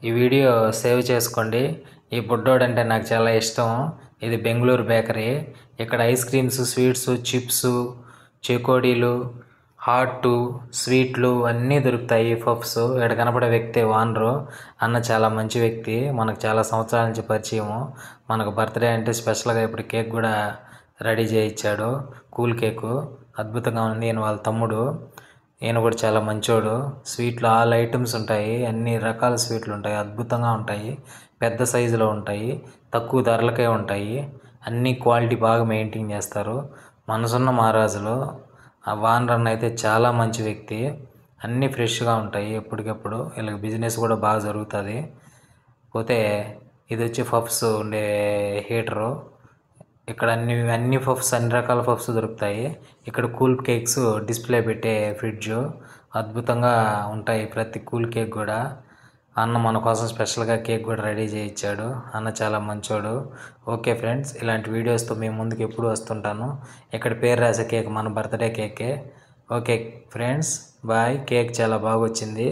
ఈ video save చేసుకోండి. ఈ బుడ్డోడంటే నాకు చాలా ఇష్టం. ఇది బెంగళూరు బేకరీ. ఇక్కడ ఐస్ క్రీమ్స్, స్వీట్స్, చిప్స్, చెకోడీలు, హాట్ స్వీట్లు అన్నీ దొరుకుతాయి. పఫ్స్. ఇక్కడ కనపడే వ్యక్తి ఓనరు. అన్న చాలా మంచి వ్యక్తి. మనకు చాలా సంవత్సరాల నుంచి పరిచయము. మనకు బర్త్డే అంటే స్పెషల్గా ఇప్పుడు కేక్ కూడా రెడీ చేయించాడు. కూల్ కేకు అద్భుతంగా ఉంది. ఈయన వాళ్ళ తమ్ముడు. ఈయన కూడా చాలా మంచోడు. స్వీట్లు ఆల్ ఐటమ్స్ ఉంటాయి. అన్ని రకాల స్వీట్లు ఉంటాయి. అద్భుతంగా ఉంటాయి. పెద్ద సైజులో ఉంటాయి. తక్కువ ధరలకే ఉంటాయి. అన్ని క్వాలిటీ బాగా మెయింటైన్ చేస్తారు. మనసున్న మహారాజులు. ఆ ఓనర్ అన్న అయితే చాలా మంచి వ్యక్తి. అన్నీ ఫ్రెష్గా ఉంటాయి ఎప్పటికప్పుడు. వీళ్ళకి బిజినెస్ కూడా బాగా జరుగుతుంది. పోతే ఇది వచ్చి పఫ్స్ ఉండే హీటరు. ఇక్కడ అన్ని పఫ్స్, అన్ని రకాల పఫ్స్ దొరుకుతాయి. ఇక్కడ కూల్ కేక్స్ డిస్ప్లే పెట్టే ఫ్రిడ్జ్ అద్భుతంగా ఉంటాయి. ప్రతి కూల్ కేక్ కూడా. అన్న మన కోసం స్పెషల్గా కేక్ కూడా రెడీ చేయించాడు. అన్న చాలా మంచోడు. ఓకే ఫ్రెండ్స్, ఇలాంటి వీడియోస్తో మేము ముందుకు ఎప్పుడు వస్తుంటాను. ఇక్కడ పేరు రాసే కేక్ మన బర్త్డే కేకే. Okay friends, bye. కేక్ చాలా బాగా వచ్చింది.